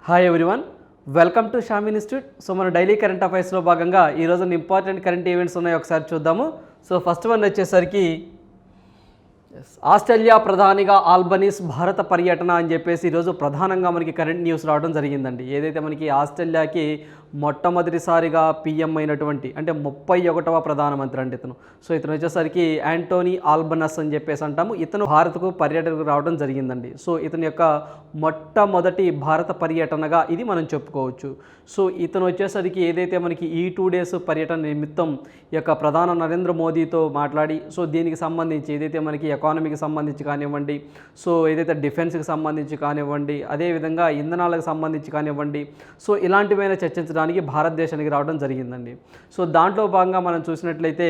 Hi everyone, welcome to Sam institute. So మన daily current అఫైర్స్లో భాగంగా ఈరోజు ఇంపార్టెంట్ కరెంట్ ఈవెంట్స్ ఉన్నాయి, ఒకసారి చూద్దాము. సో ఫస్ట్ వన్ వచ్చేసరికి ఆస్ట్రేలియా ప్రధానిగా ఆల్బనీస్ భారత పర్యటన అని చెప్పేసి ఈరోజు ప్రధానంగా మనకి కరెంట్ న్యూస్ రావడం జరిగిందండి. ఏదైతే మనకి ఆస్ట్రేలియాకి మొట్టమొదటిసారిగా పిఎం అయినటువంటి అంటే 31వ ప్రధానమంత్రి అండి ఇతను. సో ఇతను వచ్చేసరికి యాంటోనీ ఆల్బనస్ అని చెప్పేసి అంటాము. ఇతను భారత్కు పర్యటనకు రావడం జరిగిందండి. సో ఇతని యొక్క మొట్టమొదటి భారత పర్యటనగా ఇది మనం చెప్పుకోవచ్చు. సో ఇతను వచ్చేసరికి ఏదైతే మనకి ఈ 2 days పర్యటన నిమిత్తం ఈ యొక్క ప్రధాన నరేంద్ర మోదీతో మాట్లాడి సో దీనికి సంబంధించి ఏదైతే మనకి ఎకానమీకి సంబంధించి కానివ్వండి, సో ఏదైతే డిఫెన్స్కి సంబంధించి కానివ్వండి, అదేవిధంగా ఇంధనాలకు సంబంధించి కానివ్వండి, సో ఇలాంటివైనా చర్చించడానికి భారతదేశానికి రావడం జరిగిందండి. సో దాంట్లో భాగంగా మనం చూసినట్లయితే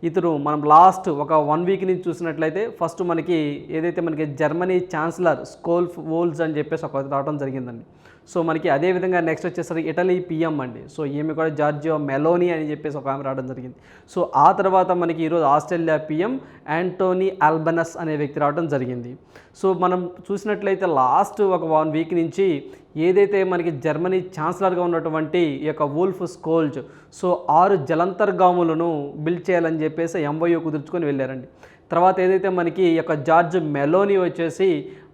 ఇతను మనం లాస్ట్ ఒక 1 week నుంచి చూసినట్లయితే ఫస్ట్ మనకి ఏదైతే మనకి జర్మనీ ఛాన్సలర్ స్కోల్ఫ్ వోల్స్ అని చెప్పేసి ఒక రావడం జరిగిందండి. సో మనకి అదేవిధంగా నెక్స్ట్ వచ్చేసరికి ఇటలీ పిఎం అండి. సో ఈమె కూడా జార్జియో మెలోనీ అని చెప్పేసి ఒక ఆమె రావడం జరిగింది. సో ఆ తర్వాత మనకి ఈరోజు ఆస్ట్రేలియా పిఎం యాంటోనీ ఆల్బనస్ అనే వ్యక్తి రావడం జరిగింది. సో మనం చూసినట్లయితే లాస్ట్ ఒక 1 week నుంచి ఏదైతే మనకి జర్మనీ ఛాన్సలర్గా ఉన్నటువంటి ఈ యొక్క వూల్ఫ్ స్కోల్జ్ సో 6 జలంతర్గాములను బిల్డ్ చేయాలని చెప్పేసి ఎంఓయూ కుదుర్చుకొని వెళ్ళారండి. తర్వాత ఏదైతే మనకి ఈ యొక్క జార్జ్ మెలోనీ వచ్చేసి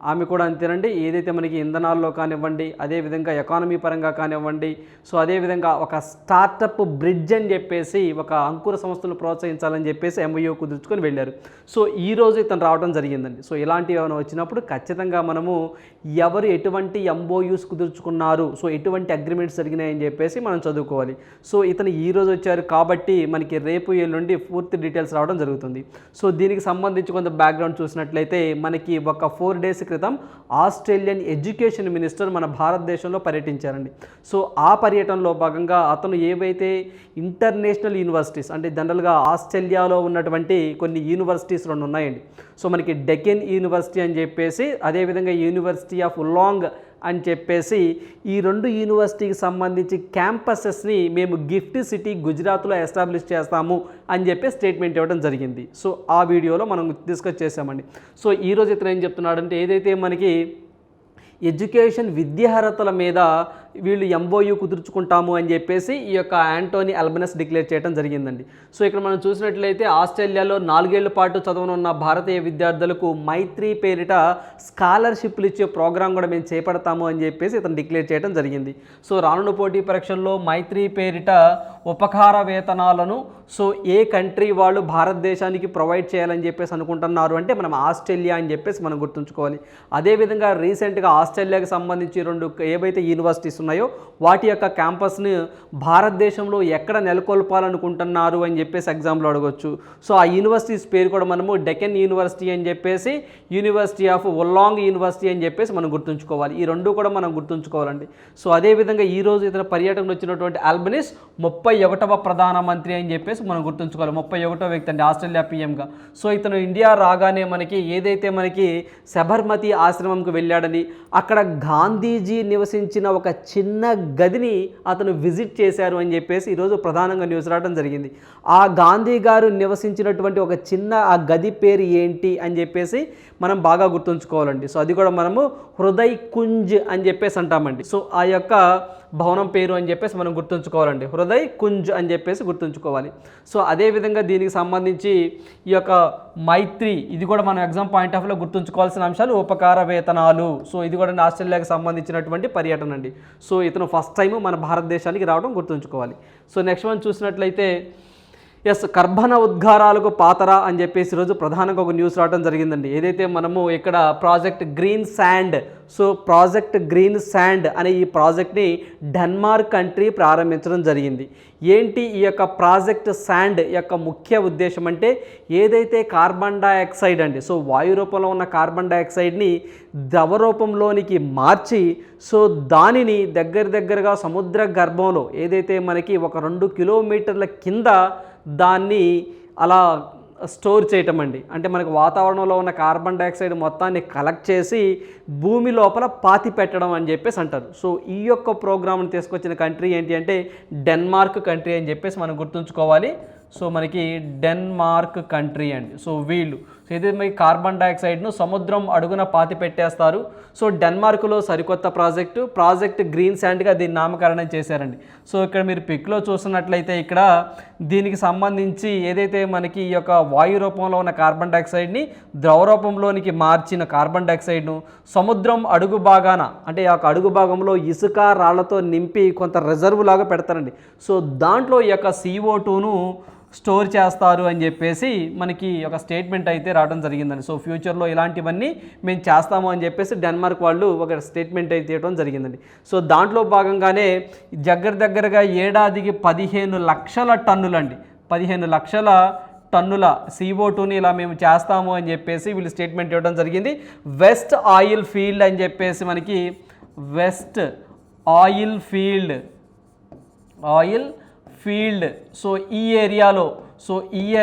ఆమె కూడా అంతేనండి. ఏదైతే మనకి ఇంధనాల్లో కానివ్వండి, అదేవిధంగా ఎకానమీ పరంగా కానివ్వండి, సో అదేవిధంగా ఒక స్టార్టప్ బ్రిడ్జ్ అని చెప్పేసి ఒక అంకుర సంస్థలు ప్రోత్సహించాలని చెప్పేసి ఎంఓయూ కుదుర్చుకొని వెళ్ళారు. సో ఈరోజు ఇతను రావడం జరిగిందండి. సో ఇలాంటివి ఏమైనా వచ్చినప్పుడు ఖచ్చితంగా మనము ఎవరు ఎటువంటి ఎంఓయూస్ కుదుర్చుకున్నారు, సో ఎటువంటి అగ్రిమెంట్స్ జరిగినాయని చెప్పేసి మనం చదువుకోవాలి. సో ఇతను ఈరోజు వచ్చారు కాబట్టి మనకి రేపు ఎల్లుండి పూర్తి డీటెయిల్స్ రావడం జరుగుతుంది. సో దీనికి సంబంధించి కొంత బ్యాక్గ్రౌండ్ చూసినట్లయితే మనకి ఒక 4 days క్రితం ఆస్ట్రేలియన్ ఎడ్యుకేషన్ మినిస్టర్ మన భారతదేశంలో పర్యటించారండి. సో ఆ పర్యటనలో భాగంగా అతను ఏవైతే ఇంటర్నేషనల్ యూనివర్సిటీస్ అంటే జనరల్గా ఆస్ట్రేలియాలో ఉన్నటువంటి కొన్ని యూనివర్సిటీస్ 2 ఉన్నాయండి. సో మనకి డెకెన్ యూనివర్సిటీ అని చెప్పేసి, అదేవిధంగా యూనివర్సిటీ ఆఫ్ ఉలాంగ్ అని చెప్పేసి ఈ 2 యూనివర్సిటీకి సంబంధించి క్యాంపసెస్ని మేము గిఫ్ట్ సిటీ గుజరాత్లో ఎస్టాబ్లిష్ చేస్తాము అని చెప్పి స్టేట్మెంట్ ఇవ్వడం జరిగింది. సో ఆ వీడియోలో మనం డిస్కస్ చేసామండి. సో ఈరోజు ఇతను ఏం చెప్తున్నాడంటే ఏదైతే మనకి ఎడ్యుకేషన్ విద్యార్హతల మీద వీళ్ళు ఎంఓయూ కుదుర్చుకుంటాము అని చెప్పేసి ఈ యొక్క యాంటోనీ ఆల్బనస్ డిక్లేర్ చేయడం జరిగిందండి. సో ఇక్కడ మనం చూసినట్లయితే ఆస్ట్రేలియాలో 4 ఏళ్ల పాటు చదవనున్న భారతీయ విద్యార్థులకు మైత్రి పేరిట స్కాలర్షిప్లు ఇచ్చే ప్రోగ్రాం కూడా మేము చేపడతాము అని చెప్పేసి ఇతను డిక్లేర్ చేయడం జరిగింది. సో రానున్న పోటీ పరీక్షల్లో మైత్రి పేరిట ఉపకార వేతనాలను సో ఏ కంట్రీ వాళ్ళు భారతదేశానికి ప్రొవైడ్ చేయాలని చెప్పేసి అనుకుంటున్నారు అంటే మనం ఆస్ట్రేలియా అని చెప్పేసి మనం గుర్తుంచుకోవాలి. అదేవిధంగా రీసెంట్గా ఆస్ట్రేలియాకి సంబంధించి 2 ఏవైతే యూనివర్సిటీస్ ఉన్నాయో వాటి యొక్క క్యాంపస్ని భారతదేశంలో ఎక్కడ నెలకొల్పాలనుకుంటున్నారు అని చెప్పేసి ఎగ్జామ్లో అడగొచ్చు. సో ఆ యూనివర్సిటీస్ పేరు కూడా మనము డెకెన్ యూనివర్సిటీ అని చెప్పేసి, యూనివర్సిటీ ఆఫ్ ఉలాంగ్ యూనివర్సిటీ అని చెప్పేసి మనం గుర్తుంచుకోవాలి. ఈ 2 కూడా మనం గుర్తుంచుకోవాలండి. సో అదేవిధంగా ఈరోజు ఇతను పర్యటనకు వచ్చినటువంటి ఆల్బనీస్ 31వ ప్రధానమంత్రి అని చెప్పేసి మనం గుర్తుంచుకోవాలి. 31వ వ్యక్తి అండి ఆస్ట్రేలియా పిఎంగా. సో ఇతను ఇండియా రాగానే మనకి ఏదైతే మనకి సబర్మతి ఆశ్రమంకు వెళ్ళాడని, అక్కడ గాంధీజీ నివసించిన ఒక చిన్న గదిని అతను విజిట్ చేశారు అని చెప్పేసి ఈరోజు ప్రధానంగా న్యూస్ రావడం జరిగింది. ఆ గాంధీ గారు నివసించినటువంటి ఒక చిన్న ఆ గది పేరు ఏంటి అని చెప్పేసి మనం బాగా గుర్తుంచుకోవాలండి. సో అది కూడా మనము హృదయ్ కుంజ్ అని చెప్పేసి అంటామండి. సో ఆ యొక్క భవనం పేరు అని చెప్పేసి మనం గుర్తుంచుకోవాలండి, హృదయ్ కుంజ్ అని చెప్పేసి గుర్తుంచుకోవాలి. సో అదేవిధంగా దీనికి సంబంధించి ఈ యొక్క మైత్రి ఇది కూడా మనం ఎగ్జామ్ పాయింట్ ఆఫ్ వ్యూలో గుర్తుంచుకోవాల్సిన అంశాలు ఉపకార వేతనాలు. సో ఇది కూడా ఆస్ట్రేలియాకి సంబంధించినటువంటి పర్యటన అండి. సో ఇతను ఫస్ట్ టైం మన భారతదేశానికి రావడం గుర్తుంచుకోవాలి. సో నెక్స్ట్ మనం చూసినట్లయితే కర్బన ఉద్గారాలకు పాతరా అని చెప్పేసి ఈరోజు ప్రధానంగా ఒక న్యూస్ రావడం జరిగిందండి. ఏదైతే మనము ఇక్కడ project green sand, so project green sand అనే ఈ ప్రాజెక్ట్ని డెన్మార్క్ కంట్రీ ప్రారంభించడం జరిగింది. ఏంటి ఈ యొక్క ప్రాజెక్ట్ శాండ్ యొక్క ముఖ్య ఉద్దేశం అంటే ఏదైతే కార్బన్ డైఆక్సైడ్ అండి, సో వాయు రూపంలో ఉన్న కార్బన్ డైఆక్సైడ్ని ద్రవ రూపంలోనికి మార్చి సో దానిని దగ్గరగా సముద్ర గర్భంలో ఏదైతే మనకి ఒక 2 కిలోమీటర్ల కింద దాన్ని అలా స్టోర్ చేయటం అండి. అంటే మనకు వాతావరణంలో ఉన్న కార్బన్ డైఆక్సైడ్ మొత్తాన్ని కలెక్ట్ చేసి భూమి లోపల పాతి పెట్టడం అని చెప్పేసి అంటారు. సో ఈ యొక్క ప్రోగ్రామ్ని తీసుకొచ్చిన కంట్రీ ఏంటి అంటే డెన్మార్క్ కంట్రీ అని చెప్పేసి మనం గుర్తుంచుకోవాలి. సో మనకి డెన్మార్క్ కంట్రీ అండి. సో వీళ్ళు ఇది మీ కార్బన్ డైఆక్సైడ్ను సముద్రం అడుగున పాతి పెట్టేస్తారు. సో డెన్మార్క్లో సరికొత్త ప్రాజెక్ట్ గ్రీన్ శాండ్గా దీన్ని నామకరణం చేశారండి. సో ఇక్కడ మీరు పిక్లో చూస్తున్నట్లయితే ఇక్కడ దీనికి సంబంధించి ఏదైతే మనకి ఈ యొక్క వాయు రూపంలో ఉన్న కార్బన్ డైఆక్సైడ్ని ద్రవ రూపంలోనికి మార్చిన కార్బన్ డైఆక్సైడ్ను సముద్రం అడుగు భాగాన, అంటే ఈ యొక్క అడుగు భాగంలో ఇసుక రాళ్లతో నింపి కొంత రిజర్వ్ లాగా పెడతారండి. సో దాంట్లో ఈ యొక్క CO2ను స్టోర్ చేస్తారు అని చెప్పేసి మనకి ఒక స్టేట్మెంట్ అయితే రావడం జరిగిందండి. సో ఫ్యూచర్లో ఇలాంటివన్నీ మేము చేస్తాము అని చెప్పేసి డెన్మార్క్ వాళ్ళు ఒక స్టేట్మెంట్ అయితే ఇవ్వడం జరిగిందండి. సో దాంట్లో భాగంగానే దగ్గరగా ఏడాదికి 15 లక్షల టన్నులండి, 15 లక్షల టన్నుల CO2ని ఇలా మేము చేస్తాము అని చెప్పేసి వీళ్ళు స్టేట్మెంట్ ఇవ్వడం జరిగింది. వెస్ట్ ఆయిల్ ఫీల్డ్ అని చెప్పేసి మనకి వెస్ట్ ఆయిల్ ఫీల్డ్ సో ఈ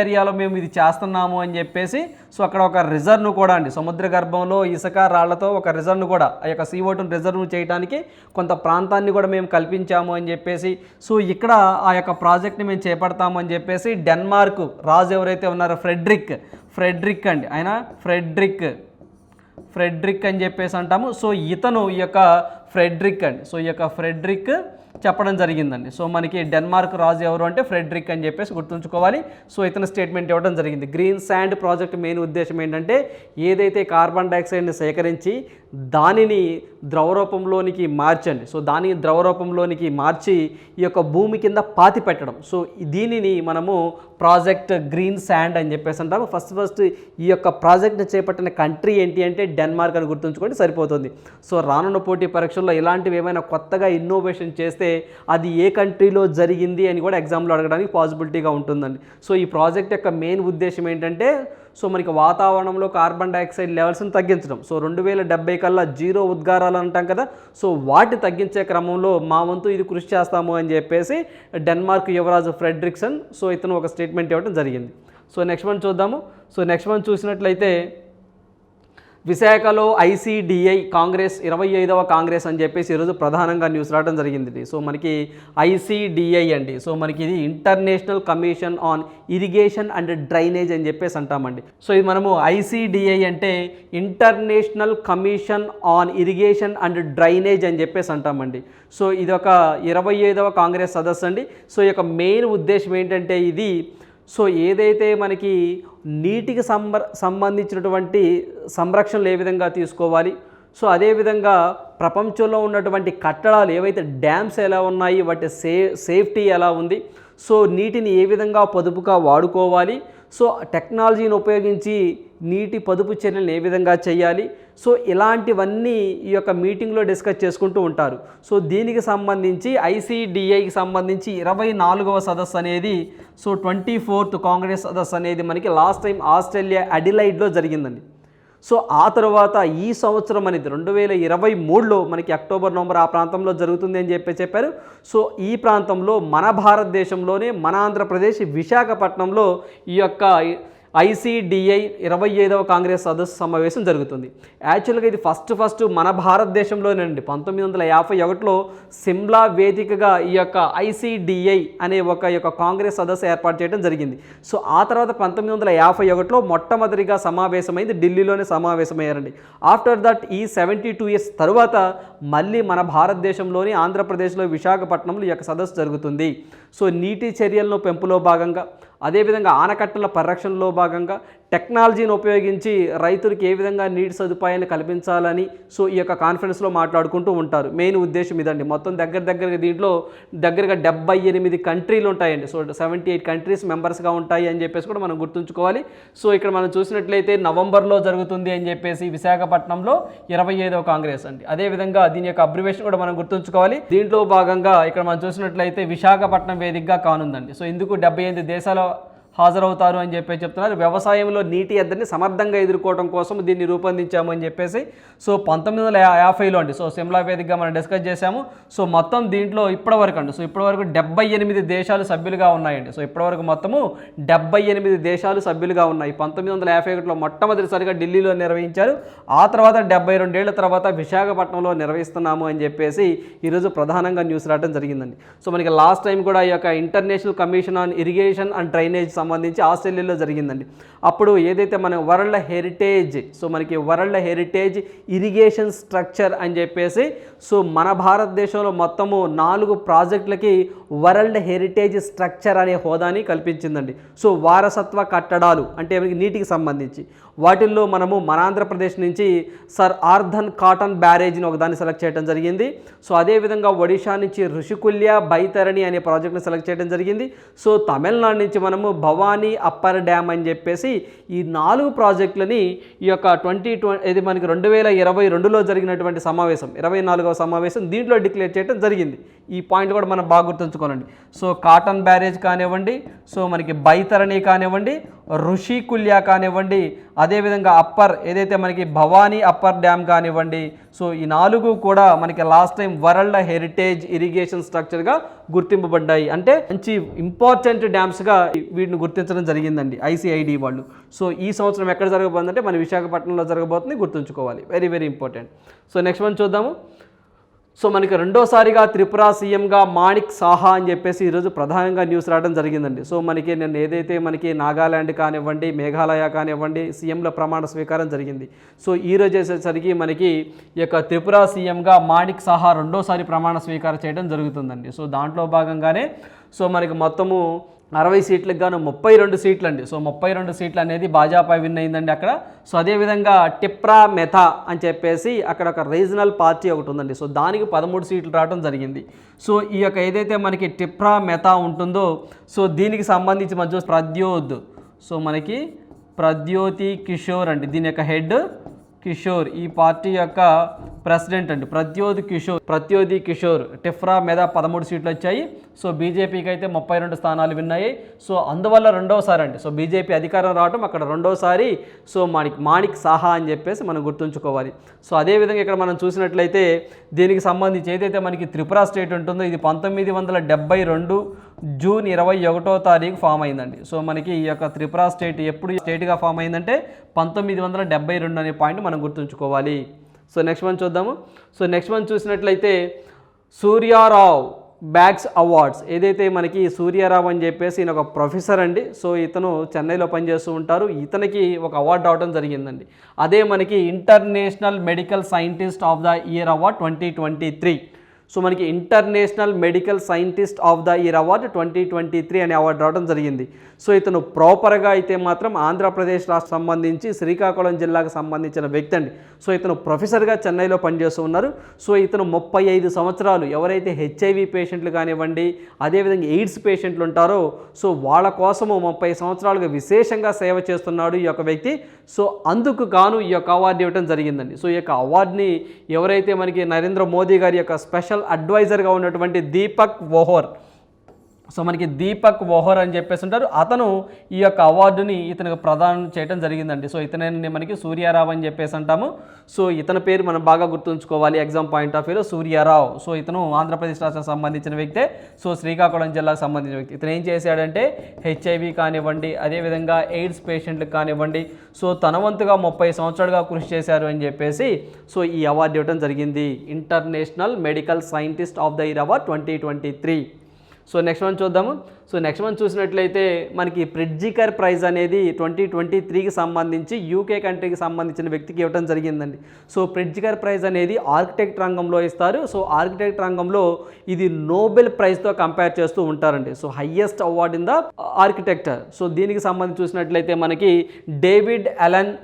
ఏరియాలో మేము ఇది చేస్తున్నాము అని చెప్పేసి సో అక్కడ ఒక రిజర్వ్ను కూడా అండి, సముద్ర గర్భంలో ఇసుక రాళ్లతో ఒక రిజర్వ్ను కూడా ఆ యొక్క CO2 రిజర్వ్ చేయడానికి కొంత ప్రాంతాన్ని కూడా మేము కల్పించాము అని చెప్పేసి సో ఇక్కడ ఆ యొక్క ప్రాజెక్ట్ని మేము చేపడతాము అని చెప్పేసి డెన్మార్క్ రాజు ఎవరైతే ఉన్నారో ఫ్రెడ్రిక్ అండి, ఆయన ఫ్రెడ్రిక్ అని చెప్పేసి అంటాము. సో ఇతను ఈ యొక్క ఫ్రెడ్రిక్ అండి, సో ఈ యొక్క ఫ్రెడ్రిక్ చెప్పడం జరిగిందండి. సో మనకి డెన్మార్క్ రాజు ఎవరు అంటే ఫ్రెడ్రిక్ అని చెప్పేసి గుర్తుంచుకోవాలి. సో ఇతను స్టేట్మెంట్ ఇవ్వడం జరిగింది. గ్రీన్ శాండ్ ప్రాజెక్ట్ మెయిన్ ఉద్దేశం ఏంటంటే ఏదైతే కార్బన్ డైఆక్సైడ్ని సేకరించి దానిని ద్రవరూపంలోనికి మార్చండి, సో దానిని ద్రవరూపంలోనికి మార్చి ఈ యొక్క భూమి కింద పాతి పెట్టడం. సో దీనిని మనము ప్రాజెక్ట్ గ్రీన్ శాండ్ అని చెప్పేసి అంటాము. ఫస్ట్ ఈ యొక్క ప్రాజెక్ట్ని చేపట్టిన కంట్రీ ఏంటి అంటే డెన్మార్క్ అని గుర్తుంచుకోండి సరిపోతుంది. సో రానున్న పోటీ పరీక్షల్లో ఇలాంటివి ఏమైనా కొత్తగా ఇన్నోవేషన్ చేస్తే అది ఏ కంట్రీలో జరిగింది అని కూడా ఎగ్జామ్లో అడగడానికి పాసిబిలిటీగా ఉంటుందండి. సో ఈ ప్రాజెక్ట్ యొక్క మెయిన్ ఉద్దేశం ఏంటంటే సో మనకి వాతావరణంలో కార్బన్ డైఆక్సైడ్ లెవెల్స్ని తగ్గించడం. సో 2070 కల్లా జీరో ఉద్గారాలు అంటాం కదా, సో వాటిని తగ్గించే క్రమంలో మా వంతు ఇది కృషి చేస్తాము అని చెప్పేసి డెన్మార్క్ యువరాజు ఫ్రెడ్రిక్సన్ సో ఇతను ఒక స్టేట్మెంట్ ఇవ్వడం జరిగింది. సో నెక్స్ట్ వన్ చూద్దాము. సో నెక్స్ట్ వన్ చూసినట్లయితే విశాఖలో ICDI కాంగ్రెస్ 25వ కాంగ్రెస్ అని చెప్పేసి ఈరోజు ప్రధానంగా న్యూస్ రావడం జరిగింది. సో మనకి ICDI అండి, సో మనకి ఇది international commission on irrigation and drainage అని చెప్పేసి అంటామండి. సో ఇది మనము ICDI అంటే international commission on irrigation and drainage అని చెప్పేసి అంటామండి. సో ఇది ఒక 25వ కాంగ్రెస్ సదస్సు అండి. సో ఈ యొక్క మెయిన్ ఉద్దేశం ఏంటంటే ఇది సో ఏదైతే మనకి నీటికి సంబంధించినటువంటి సంరక్షణలు ఏ విధంగా తీసుకోవాలి, సో అదేవిధంగా ప్రపంచంలో ఉన్నటువంటి కట్టడాలు ఏవైతే డ్యామ్స్ ఎలా ఉన్నాయి వాటి సేఫ్టీ ఎలా ఉంది, సో నీటిని ఏ విధంగా పొదుపుగా వాడుకోవాలి, సో టెక్నాలజీని ఉపయోగించి నీటి పొదుపు చర్యలను ఏ విధంగా చేయాలి, సో ఇలాంటివన్నీ ఈ యొక్క మీటింగ్లో డిస్కస్ చేసుకుంటూ ఉంటారు. సో దీనికి సంబంధించి ICDIకి సంబంధించి 24వ సదస్సు అనేది సో 24th కాంగ్రెస్ సదస్సు అనేది మనకి లాస్ట్ టైం ఆస్ట్రేలియా అడిలైడ్లో జరిగిందండి. సో ఆ తర్వాత ఈ సంవత్సరం అనేది 2023లో మనకి అక్టోబర్ నవంబర్ ఆ ప్రాంతంలో జరుగుతుంది అని చెప్పారు. సో ఈ ప్రాంతంలో మన భారతదేశంలోనే మన ఆంధ్రప్రదేశ్ విశాఖపట్నంలో ఈ యొక్క ICDI 25వ కాంగ్రెస్ సదస్సు సమావేశం జరుగుతుంది. యాక్చువల్గా ఇది ఫస్ట్ మన భారతదేశంలోనండి 1951లో సిమ్లా వేదికగా ఈ యొక్క ICDI అనే ఒక కాంగ్రెస్ సదస్సు ఏర్పాటు చేయడం జరిగింది. సో ఆ తర్వాత 1951లో మొట్టమొదటిగా సమావేశమైంది ఢిల్లీలోనే సమావేశమయ్యారండి. ఆఫ్టర్ దట్ ఈ 72 ఇయర్స్ తర్వాత మళ్ళీ మన భారతదేశంలోని ఆంధ్రప్రదేశ్లో విశాఖపట్నంలో ఈ యొక్క సదస్సు జరుగుతుంది. సో నీటి చర్యలను పెంపులో భాగంగా, అదేవిధంగా ఆనకట్టల పరిరక్షణలో భాగంగా టెక్నాలజీని ఉపయోగించి రైతులకు ఏ విధంగా నీటి సదుపాయాన్ని కల్పించాలని సో ఈ యొక్క కాన్ఫరెన్స్లో మాట్లాడుకుంటూ ఉంటారు. మెయిన్ ఉద్దేశం ఇదండి. మొత్తం దగ్గరగా దీంట్లో దగ్గరగా 78 కంట్రీలు ఉంటాయండి. సో 78 కంట్రీస్ మెంబర్స్గా ఉంటాయి అని చెప్పేసి కూడా మనం గుర్తుంచుకోవాలి. సో ఇక్కడ మనం చూసినట్లయితే నవంబర్లో జరుగుతుంది అని చెప్పేసి విశాఖపట్నంలో 25వ కాంగ్రెస్ అండి. అదేవిధంగా దీని యొక్క అబ్రివేషన్ కూడా మనం గుర్తుంచుకోవాలి. దీంట్లో భాగంగా ఇక్కడ మనం చూసినట్లయితే విశాఖపట్నం వేదికగా కానుందండి. సో ఇందుకు 78 దేశాల హాజరవుతారు అని చెప్తున్నారు. వ్యవసాయంలో నీటి ఎద్దడిని సమర్థంగా ఎదుర్కోవడం కోసం దీన్ని రూపొందించాము అని చెప్పేసి సో 1950లో అండి. సో సిమ్లా వేదికగా మనం డిస్కస్ చేశాము. సో మొత్తం దీంట్లో ఇప్పటివరకు అండి, సో ఇప్పటివరకు 78 దేశాలు సభ్యులుగా ఉన్నాయండి. సో ఇప్పటివరకు మొత్తము 78 దేశాలు సభ్యులుగా ఉన్నాయి. 1951లో మొట్టమొదటిసారిగా ఢిల్లీలో నిర్వహించారు. ఆ తర్వాత 72 ఏళ్ల తర్వాత విశాఖపట్నంలో నిర్వహిస్తున్నాము అని చెప్పేసి ఈరోజు ప్రధానంగా న్యూస్ రావడం జరిగిందండి. సో మనకి లాస్ట్ టైం కూడా ఈ యొక్క international commission on irrigation and drainage సంబంధించి ఆస్ట్రేలియాలో జరిగిందండి. అప్పుడు ఏదైతే మన వరల్డ్ హెరిటేజ్, సో మనకి వరల్డ్ హెరిటేజ్ ఇరిగేషన్ స్ట్రక్చర్ అని చెప్పేసి, సో మన భారతదేశంలో మొత్తము 4 ప్రాజెక్టులకి వరల్డ్ హెరిటేజ్ స్ట్రక్చర్ అనే హోదాని కల్పించిందండి. సో వారసత్వ కట్టడాలు అంటే నీటికి సంబంధించి వాటిల్లో మనము మన ఆంధ్రప్రదేశ్ నుంచి సర్ ఆర్థర్ కాటన్ బ్యారేజ్ని ఒకదాన్ని సెలెక్ట్ చేయడం జరిగింది. సో అదేవిధంగా ఒడిషా నుంచి ఋషికుల్య బైతరణి అనే ప్రాజెక్ట్ని సెలెక్ట్ చేయడం జరిగింది. సో తమిళనాడు నుంచి మనము భవానీ అప్పర్ డ్యామ్ అని చెప్పేసి ఈ 4 ప్రాజెక్టులని ఈ యొక్క ఇది మనకి 2022లో జరిగినటువంటి సమావేశం, 24వ సమావేశం దీంట్లో డిక్లేర్ చేయడం జరిగింది. ఈ పాయింట్ కూడా మనం బాగా గుర్తుంచుకోవాలండి. సో కాటన్ బ్యారేజ్ కానివ్వండి, సో మనకి బైతరణి కానివ్వండి, ఋషికుల్య కానివ్వండి, అదేవిధంగా ఏదైతే మనకి భవానీ అప్పర్ డ్యామ్ కానివ్వండి, సో ఈ 4 కూడా మనకి last time world heritage irrigation స్ట్రక్చర్గా గుర్తింపబడ్డాయి. అంటే మంచి ఇంపార్టెంట్ డ్యామ్స్గా వీటిని గుర్తించడం జరిగిందండి ఐసిఐడి వాళ్ళు. సో ఈ సంవత్సరం ఎక్కడ జరగబోతుందంటే మన విశాఖపట్నంలో జరగబోతుంది, గుర్తుంచుకోవాలి. Very very important. So next one చూద్దాము. సో మనకి రెండోసారిగా త్రిపుర సీఎంగా మాణిక్ సాహా అని చెప్పేసి ఈరోజు ప్రధానంగా న్యూస్ రావడం జరిగిందండి. సో మనకి నిన్న ఏదైతే మనకి నాగాల్యాండ్ కానివ్వండి, మేఘాలయ కానివ్వండి సీఎంల ప్రమాణ స్వీకారం జరిగింది. సో ఈరోజు వచ్చేసరికి మనకి ఈ యొక్క త్రిపుర సీఎంగా మాణిక్ సాహా రెండోసారి ప్రమాణ స్వీకారం చేయడం జరుగుతుందండి. సో దాంట్లో భాగంగానే సో మనకి మొత్తము 60 సీట్లకు గాను 32 సీట్లు అండి. సో 32 సీట్లు అనేది భాజపా విన్ అయిందండి అక్కడ. సో అదేవిధంగా టిప్రా మెథా అని చెప్పేసి అక్కడ ఒక రీజనల్ పార్టీ ఒకటి ఉందండి. సో దానికి 13 సీట్లు రావడం జరిగింది. సో ఈ యొక్క ఏదైతే మనకి టిప్రా మెథా ఉంటుందో సో దీనికి సంబంధించి మధ్య ప్రద్యోతి కిషోర్ అండి, దీని యొక్క హెడ్ కిషోర్, ఈ పార్టీ యొక్క ప్రెసిడెంట్ అండి ప్రత్యోతి కిషోర్. టిఫ్రా మీద 13 సీట్లు వచ్చాయి. సో బీజేపీకి అయితే 32 స్థానాలు విన్నాయి. సో అందువల్ల రెండోసారి అండి, సో బీజేపీ అధికారం రావడం అక్కడ రెండోసారి. సో మాణిక్ సాహా అని చెప్పేసి మనం గుర్తుంచుకోవాలి. సో అదేవిధంగా ఇక్కడ మనం చూసినట్లయితే దీనికి సంబంధించి ఏదైతే మనకి త్రిపుర స్టేట్ ఉంటుందో ఇది 1972 జూన్ 21వ తారీఖు ఫామ్ అయిందండి. సో మనకి ఈ యొక్క త్రిపుర స్టేట్ ఎప్పుడు స్టేట్గా ఫామ్ అయిందంటే 1972 అనే పాయింట్ మనం గుర్తుంచుకోవాలి. సో నెక్స్ట్ వన్ చూద్దాము. సో నెక్స్ట్ వన్ చూసినట్లయితే సూర్యారావు బ్యాగ్స్ అవార్డ్స్, ఏదైతే మనకి సూర్యారావు అని చెప్పేసి ఈయన ఒక ప్రొఫెసర్ అండి. సో ఇతను చెన్నైలో పనిచేస్తూ ఉంటారు. ఇతనికి ఒక అవార్డు రావడం జరిగిందండి. అదే మనకి international medical scientist of the year award 2023. So మనకి international medical scientist of the year award 2023 అనే అవార్డు రావడం జరిగింది. సో ఇతను ప్రాపర్గా అయితే మాత్రం ఆంధ్రప్రదేశ్ రాష్ట్రం సంబంధించి శ్రీకాకుళం జిల్లాకు సంబంధించిన వ్యక్తి అండి. సో ఇతను ప్రొఫెసర్గా చెన్నైలో పనిచేస్తూ ఉన్నారు. సో ఇతను 35 సంవత్సరాలు ఎవరైతే హెచ్ఐవి పేషెంట్లు కానివ్వండి, అదేవిధంగా ఎయిడ్స్ పేషెంట్లు ఉంటారో సో వాళ్ళ కోసము 30 సంవత్సరాలుగా విశేషంగా సేవ చేస్తున్నాడు ఈ యొక్క వ్యక్తి. సో అందుకు గాను ఈ యొక్క అవార్డు ఇవ్వడం జరిగిందండి. సో ఈ యొక్క అవార్డుని ఎవరైతే మనకి నరేంద్ర మోదీ గారి యొక్క స్పెషల్ అడ్వైజర్గా ఉన్నటువంటి దీపక్ వోహర్ అని చెప్పేసి ఉంటారు. అతను ఈ యొక్క అవార్డుని ఇతనికి ప్రదానం చేయడం జరిగిందండి. సో ఇతనే మనకి సూర్యారావు అని చెప్పేసి అంటాము. సో ఇతని పేరు మనం బాగా గుర్తుంచుకోవాలి ఎగ్జామ్ పాయింట్ ఆఫ్ వ్యూలో, సూర్యారావు. సో ఇతను ఆంధ్రప్రదేశ్ రాష్ట్రానికి సంబంధించిన వ్యక్తే. సో శ్రీకాకుళం జిల్లాకు సంబంధించిన వ్యక్తి. ఇతను ఏం చేశాడంటే హెచ్ఐవి కానివ్వండి, అదేవిధంగా ఎయిడ్స్ పేషెంట్లకు కానివ్వండి, సో తన వంతుగా 30 సంవత్సరాలుగా కృషి చేశారు అని చెప్పేసి సో ఈ అవార్డు ఇవ్వడం జరిగింది. International medical scientist of the year award 2023. So next one చూద్దాము. సో నెక్స్ట్ వన్ చూసినట్లయితే మనకి ప్రిట్జికర్ ప్రైజ్ అనేది 2023కి సంబంధించి యూకే కంట్రీకి సంబంధించిన వ్యక్తికి ఇవ్వడం జరిగిందండి. సో ప్రిట్జికర్ ప్రైజ్ అనేది ఆర్కిటెక్ట్ రంగంలో ఇస్తారు. సో ఆర్కిటెక్ట్ రంగంలో ఇది నోబెల్ ప్రైజ్తో కంపేర్ చేస్తూ ఉంటారండి. So highest award in the architecture. So దీనికి సంబంధించి చూసినట్లయితే మనకి David Alan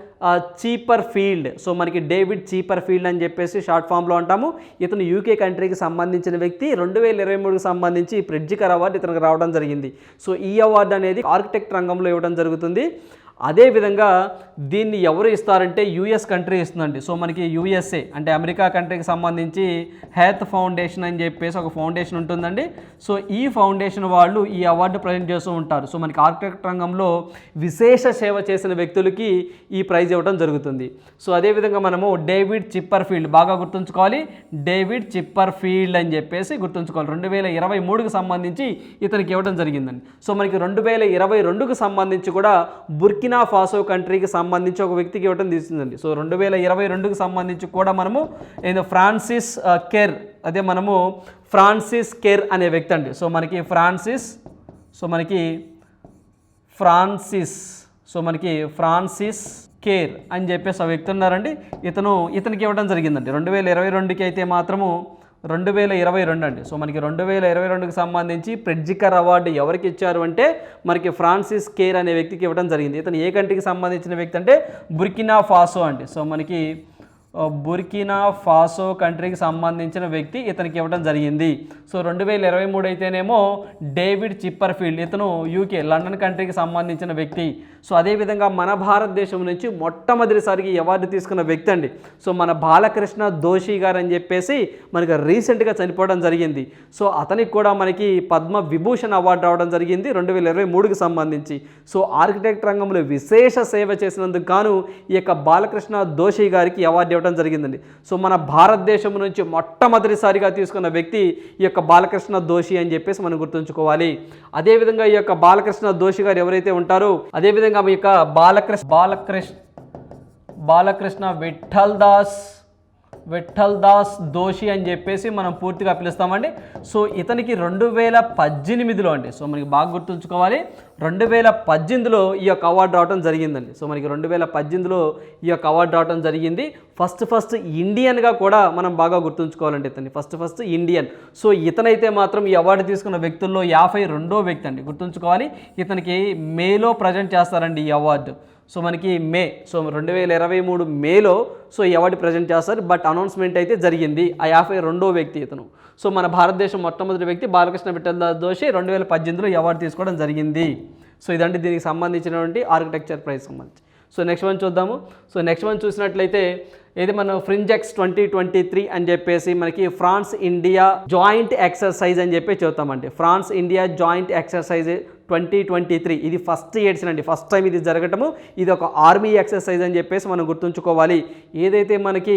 Chipperfield. So మనకి డేవిడ్ చీపర్ ఫీల్డ్ అని చెప్పేసి షార్ట్ ఫామ్లో అంటాము. ఇతను యూకే కంట్రీకి సంబంధించిన వ్యక్తి. 2023కి సంబంధించి ప్రిట్జికర్ అవార్డు ఇతనికి రావడం జరిగింది. సో ఈ అవార్డు అనేది ఆర్కిటెక్ట్ రంగంలో ఇవ్వడం జరుగుతుంది. అదేవిధంగా దీన్ని ఎవరు ఇస్తారంటే యుఎస్ కంట్రీ ఇస్తుందండి. సో మనకి యుఎస్ఏ అంటే అమెరికా కంట్రీకి సంబంధించి హెల్త్ ఫౌండేషన్ అని చెప్పేసి ఒక ఫౌండేషన్ ఉంటుందండి. సో ఈ ఫౌండేషన్ వాళ్ళు ఈ అవార్డు ప్రజెంట్ చేస్తూ ఉంటారు. సో మనకి ఆర్కిటెక్ట్ రంగంలో విశేష సేవ చేసిన వ్యక్తులకి ఈ ప్రైజ్ ఇవ్వడం జరుగుతుంది. సో అదేవిధంగా మనము డేవిడ్ చిప్పర్ ఫీల్డ్ బాగా గుర్తుంచుకోవాలి. డేవిడ్ చిప్పర్ ఫీల్డ్ అని చెప్పేసి గుర్తుంచుకోవాలి. 2023కి సంబంధించి ఇతనికి ఇవ్వడం జరిగిందండి. సో మనకి 2022కి సంబంధించి కూడా బుర్కినా ఫాసో కంట్రీకి సంబంధించి ఒక వ్యక్తికి ఇవ్వడం తీసుకుందండి. సో 2022కి సంబంధించి కూడా మనము ఫ్రాన్సిస్ కెర్ అనే వ్యక్తి అండి. సో మనకి ఫ్రాన్సిస్. సో మనకి ఫ్రాన్సిస్ కేర్ అని చెప్పేసి ఆ వ్యక్తి ఉన్నారండి. ఇతనికి ఇవ్వడం జరిగిందండి 2022కి అయితే మాత్రము 2022 అండి. సో మనకి 2022కి సంబంధించి ప్రెడ్జికర్ అవార్డు ఎవరికి ఇచ్చారు అంటే మనకి ఫ్రాన్సిస్ కేర్ అనే వ్యక్తికి ఇవ్వడం జరిగింది. ఇతను ఏ కంట్రీకి సంబంధించిన వ్యక్తి అంటే బుర్కినా ఫాసో అండి. సో మనకి బుర్కినా ఫాసో కంట్రీకి సంబంధించిన వ్యక్తి ఇతనికి ఇవ్వడం జరిగింది. సో 2023 అయితేనేమో డేవిడ్ చిప్పర్ఫీల్డ్, ఇతను యూకే లండన్ కంట్రీకి సంబంధించిన వ్యక్తి. సో అదేవిధంగా మన భారతదేశం నుంచి మొట్టమొదటిసారికి అవార్డు తీసుకున్న వ్యక్తి అండి. సో మన బాలకృష్ణ దోషి గారు అని చెప్పేసి మనకి రీసెంట్గా చనిపోవడం జరిగింది. సో అతనికి కూడా మనకి పద్మ విభూషణ్ అవార్డు రావడం జరిగింది 2023కి సంబంధించి. సో ఆర్కిటెక్ట్ రంగంలో విశేష సేవ చేసినందుకు గాను ఈ యొక్క బాలకృష్ణ దోషి గారికి అవార్డు ఇవ్వడం జరిగిందండి. సో మన భారతదేశం నుంచి మొట్టమొదటిసారిగా తీసుకున్న వ్యక్తి ఈ యొక్క బాలకృష్ణ దోషి అని చెప్పేసి మనం గుర్తుంచుకోవాలి. అదేవిధంగా ఈ యొక్క బాలకృష్ణ దోషి గారు ఎవరైతే ఉంటారో అదేవిధంగా మీ యొక్క బాలకృష్ణ విఠల్ దాస్ దోషి అని చెప్పేసి మనం పూర్తిగా పిలుస్తామండి. సో ఇతనికి 2018లో అండి. సో మనకి బాగా గుర్తుంచుకోవాలి 2018లో ఈ యొక్క అవార్డు రావడం జరిగిందండి. సో మనకి 2018లో ఈ యొక్క అవార్డు రావడం జరిగింది. ఫస్ట్ ఇండియన్గా కూడా మనం బాగా గుర్తుంచుకోవాలండి ఇతన్ని ఫస్ట్ ఇండియన్. సో ఇతనైతే మాత్రం ఈ అవార్డు తీసుకున్న వ్యక్తుల్లో 52వ వ్యక్తి అండి. గుర్తుంచుకోవాలి ఇతనికి మేలో ప్రజెంట్ చేస్తారండి ఈ అవార్డు. సో మనకి 2023 మేలో సో ఈ అవార్డు ప్రజెంట్ చేస్తారు. బట్ అనౌన్స్మెంట్ అయితే జరిగింది. ఆ 52వ వ్యక్తి ఇతను. సో మన భారతదేశం మొట్టమొదటి వ్యక్తి బాలకృష్ణ విఠల్ దాస్ దోషి 2018లో ఈ అవార్డు తీసుకోవడం జరిగింది. సో ఇదంటే దీనికి సంబంధించినటువంటి ఆర్కిటెక్చర్ ప్రైజ్ సంబంధించి. సో నెక్స్ట్ వన్ చూద్దాము. సో నెక్స్ట్ వన్ చూసినట్లయితే ఇది మనం ఫ్రింజెక్స్ 2023 అని చెప్పేసి మనకి ఫ్రాన్స్ ఇండియా జాయింట్ ఎక్సర్సైజ్ అని చెప్పి చెప్తామండి. ఫ్రాన్స్ ఇండియా జాయింట్ ఎక్సర్సైజ్ 2023 ఇది ఫస్ట్ ఎడిషన్ అండి. ఫస్ట్ టైం ఇది జరగటము. ఇది ఒక ఆర్మీ ఎక్సర్సైజ్ అని చెప్పేసి మనం గుర్తుంచుకోవాలి. ఏదైతే మనకి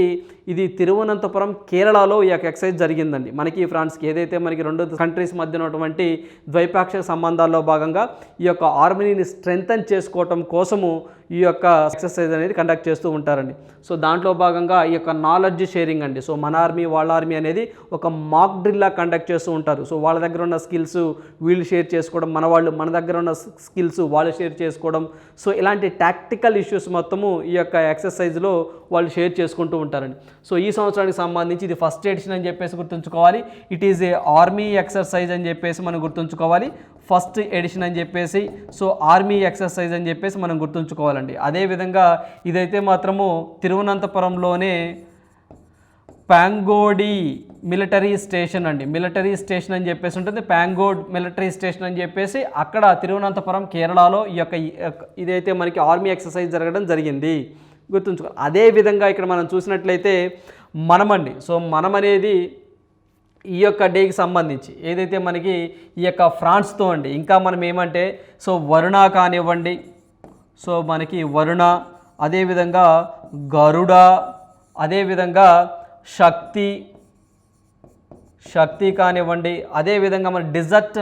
ఇది తిరువనంతపురం కేరళలో ఈ యొక్క ఎక్సర్సైజ్ జరిగిందండి. మనకి ఫ్రాన్స్కి ఏదైతే మనకి రెండు కంట్రీస్ మధ్య ఉన్నటువంటి ద్వైపాక్షిక సంబంధాల్లో భాగంగా ఈ యొక్క ఆర్మీని స్ట్రెంథన్ చేసుకోవటం కోసము ఈ యొక్క ఎక్సర్సైజ్ అనేది కండక్ట్ చేస్తూ ఉంటారండి. సో దాంట్లో భాగంగా ఈ యొక్క నాలెడ్జ్ షేరింగ్ అండి. సో మన ఆర్మీ వాళ్ళ ఆర్మీ అనేది ఒక మాక్ డ్రిల్లా కండక్ట్ చేస్తూ ఉంటారు. సో వాళ్ళ దగ్గర ఉన్న స్కిల్స్ వీళ్ళు షేర్ చేసుకోవడం, మన దగ్గర ఉన్న స్కిల్స్ వాళ్ళు షేర్ చేసుకోవడం. సో ఇలాంటి టాక్టికల్ ఇష్యూస్ మొత్తము ఈ యొక్క ఎక్సర్సైజ్లో వాళ్ళు షేర్ చేసుకుంటూ ఉంటారండి. సో ఈ సంవత్సరానికి సంబంధించి ఇది ఫస్ట్ ఎడిషన్ అని చెప్పేసి గుర్తుంచుకోవాలి. It is a army exercise అని చెప్పేసి మనం గుర్తుంచుకోవాలి. ఫస్ట్ ఎడిషన్ అని చెప్పేసి సో ఆర్మీ ఎక్సర్సైజ్ అని చెప్పేసి మనం గుర్తుంచుకోవాలండి. అదేవిధంగా ఇదైతే మాత్రము తిరువనంతపురంలోనే ప్యాంగోడి మిలిటరీ స్టేషన్ అండి. మిలిటరీ స్టేషన్ అని చెప్పేసి ఉంటుంది. ప్యాంగోడ్ మిలిటరీ స్టేషన్ అని చెప్పేసి అక్కడ తిరువనంతపురం కేరళలో ఈ యొక్క ఇదైతే మనకి ఆర్మీ ఎక్సర్సైజ్ జరగడం జరిగింది. గుర్తుంచుకోవాలి. అదేవిధంగా ఇక్కడ మనం చూసినట్లయితే మనమండి. సో మనం అనేది ఈ యొక్క డేకి సంబంధించి ఏదైతే మనకి ఈ యొక్క ఫ్రాన్స్తో అండి ఇంకా మనం ఏమంటే సో వరుణ కానివ్వండి, సో మనకి వరుణ, అదేవిధంగా గరుడ, అదేవిధంగా శక్తి కానివ్వండి, అదేవిధంగా మన డెజర్ట్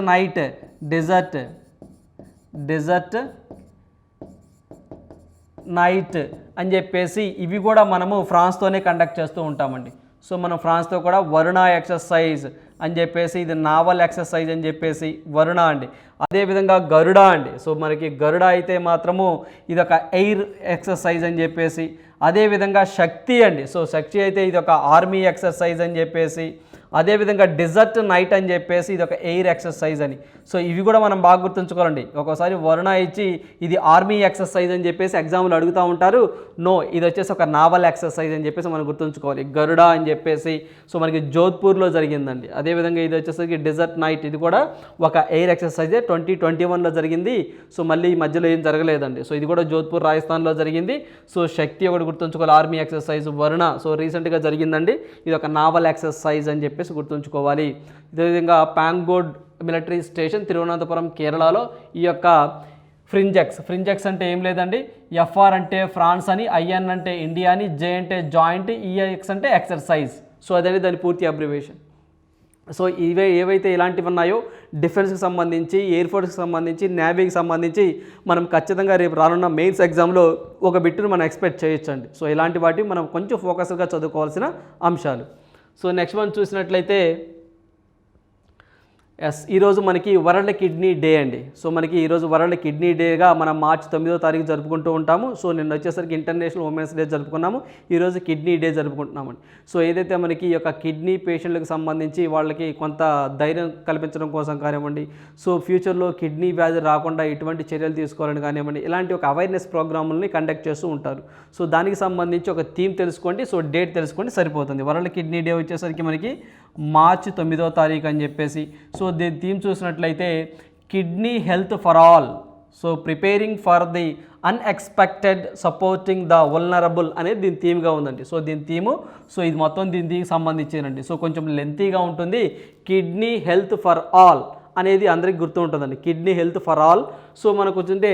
నైట్ అని చెప్పేసి ఇవి కూడా మనము ఫ్రాన్స్తోనే కండక్ట్ చేస్తూ ఉంటామండి. సో మనం ఫ్రాన్స్తో కూడా వరుణ ఎక్సర్సైజ్ అని చెప్పేసి ఇది నావల్ ఎక్సర్సైజ్ అని చెప్పేసి వరుణ అండి. అదేవిధంగా గరుడ అండి. సో మనకి గరుడ అయితే మాత్రము ఇది ఒక ఎయిర్ ఎక్సర్సైజ్ అని చెప్పేసి, అదేవిధంగా శక్తి అండి. సో శక్తి అయితే ఇది ఒక ఆర్మీ ఎక్సర్సైజ్ అని చెప్పేసి, అదేవిధంగా డెజర్ట్ నైట్ అని చెప్పేసి ఇది ఒక ఎయిర్ ఎక్సర్సైజ్ అని. సో ఇవి కూడా మనం బాగా గుర్తుంచుకోవాలండి. ఒక్కోసారి వరుణ ఇచ్చి ఇది ఆర్మీ ఎక్సర్సైజ్ అని చెప్పేసి ఎగ్జామ్లో అడుగుతూ ఉంటారు. నో, ఇది వచ్చేసి ఒక నావల్ ఎక్సర్సైజ్ అని చెప్పేసి మనం గుర్తుంచుకోవాలి. గరుడ అని చెప్పేసి సో మనకి జోధ్పూర్లో జరిగిందండి. అదేవిధంగా ఇది వచ్చేసరికి డెజర్ట్ నైట్, ఇది కూడా ఒక ఎయిర్ ఎక్సర్సైజ్ 2021లో జరిగింది. సో మళ్ళీ ఈ మధ్యలో ఏం జరగలేదండి. సో ఇది కూడా జోధ్పూర్ రాజస్థాన్లో జరిగింది. సో శక్తి ఒకటి గుర్తుంచుకోవాలి, ఆర్మీ ఎక్సర్సైజ్. వరుణ సో రీసెంట్గా జరిగిందండి. ఇది ఒక నావల్ ఎక్సర్సైజ్ అని చెప్పేసి గుర్తుంచుకోవాలి. అదేవిధంగా ప్యాంగోడ్ మిలిటరీ స్టేషన్ తిరువనంతపురం కేరళలో ఈ యొక్క ఫ్రింజెక్స్ అంటే ఏం లేదండి, ఎఫ్ఆర్ అంటే ఫ్రాన్స్ అని, ఐఎన్ అంటే ఇండియా అని, జే అంటే జాయింట్, ఈఎక్స్ అంటే ఎక్సర్సైజ్. సో అదే దాని పూర్తి అబ్రివేషన్. సో ఏవైతే ఇలాంటివి ఉన్నాయో డిఫెన్స్కి సంబంధించి, ఎయిర్ ఫోర్స్కి సంబంధించి, నేవీకి సంబంధించి మనం ఖచ్చితంగా రేపు రానున్న మెయిన్స్ ఎగ్జామ్లో ఒక బిట్టును మనం ఎక్స్పెక్ట్ చేయొచ్చండి. సో ఇలాంటి వాటి మనం కొంచెం ఫోకస్గా చదువుకోవాల్సిన అంశాలు. సో నెక్స్ట్ వన్ చూసినట్లయితే ఎస్, ఈరోజు మనకి వరల్డ్ కిడ్నీ డే అండి. సో మనకి ఈరోజు వరల్డ్ కిడ్నీ డేగా మనం మార్చి 9వ తారీఖు జరుపుకుంటూ ఉంటాము. సో నిన్న వచ్చేసరికి ఇంటర్నేషనల్ ఉమెన్స్ డే జరుపుకున్నాము, ఈరోజు కిడ్నీ డే జరుపుకుంటున్నామండి. సో ఏదైతే మనకి ఈ యొక్క కిడ్నీ పేషెంట్లకు సంబంధించి వాళ్ళకి కొంత ధైర్యం కల్పించడం కోసం కానివ్వండి, సో ఫ్యూచర్లో కిడ్నీ వ్యాధి రాకుండా ఎటువంటి చర్యలు తీసుకోవాలని కానివ్వండి, ఇలాంటి ఒక అవేర్నెస్ ప్రోగ్రాములని కండక్ట్ చేస్తూ ఉంటారు. సో దానికి సంబంధించి ఒక థీమ్ తెలుసుకోండి, సో డేట్ తెలుసుకోండి సరిపోతుంది. వరల్డ్ కిడ్నీ డే వచ్చేసరికి మనకి మార్చి 9వ తారీఖు అని చెప్పేసి. సో దీని థీమ్ చూసినట్లయితే kidney health for all, so preparing for the unexpected supporting the vulnerable అనేది దీని థీమ్గా ఉందండి. సో దీని థీము, సో ఇది మొత్తం దీనికి సంబంధించినండి. సో కొంచెం లెంతీగా ఉంటుంది. కిడ్నీ హెల్త్ ఫర్ ఆల్ అనేది అందరికి గుర్తు ఉంటుందండి. Kidney health for all. So మనకు వచ్చింటే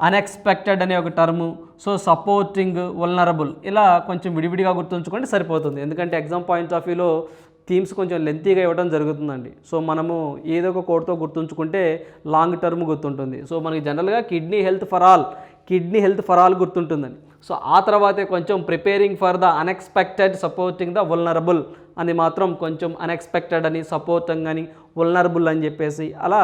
అన్ఎక్స్పెక్టెడ్ అనే ఒక టర్ము, సో సపోర్టింగ్ వల్నరబుల్, ఇలా కొంచెం విడివిడిగా గుర్తుంచుకోండి సరిపోతుంది. ఎందుకంటే ఎగ్జామ్ పాయింట్ ఆఫ్ వ్యూలో థీమ్స్ కొంచెం లెంతీగా ఇవ్వడం జరుగుతుందండి. సో మనము ఏదో ఒక కోడ్తో గుర్తుంచుకుంటే లాంగ్ టర్మ్ గుర్తుంటుంది. సో మనకి జనరల్గా కిడ్నీ హెల్త్ ఫర్ ఆల్ గుర్తుంటుందండి. సో ఆ తర్వాతే కొంచెం preparing for the unexpected supporting the vulnerable అని మాత్రం కొంచెం అన్ఎక్స్పెక్టెడ్ అని, సపోర్టింగ్ అని, వల్నరబుల్ అని చెప్పేసి అలా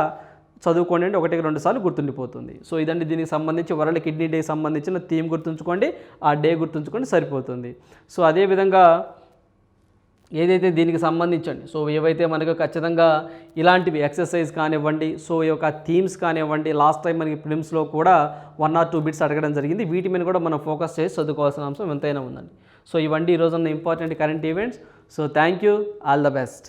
చదువుకోండి అండి. 1-2 సార్లు గుర్తుండిపోతుంది. సో ఇదండి దీనికి సంబంధించి వరల్డ్ కిడ్నీ డే సంబంధించిన థీమ్ గుర్తుంచుకోండి, ఆ డే గుర్తుంచుకోండి సరిపోతుంది. సో అదేవిధంగా ఏదైతే దీనికి సంబంధించండి, సో ఏవైతే మనకు ఖచ్చితంగా ఇలాంటివి ఎక్సర్సైజ్ కానివ్వండి, సో ఈ యొక్క థీమ్స్ కానివ్వండి, లాస్ట్ టైం మనకి ప్రిలిమ్స్లో కూడా 1 or 2 బిట్స్ అడగడం జరిగింది. వీటి మీద కూడా మనం ఫోకస్ చేసి చదువుకోవాల్సిన అంశం ఎంతైనా ఉందండి. సో ఇవన్నీ ఈరోజు ఉన్న important current events. So thank you, all the best.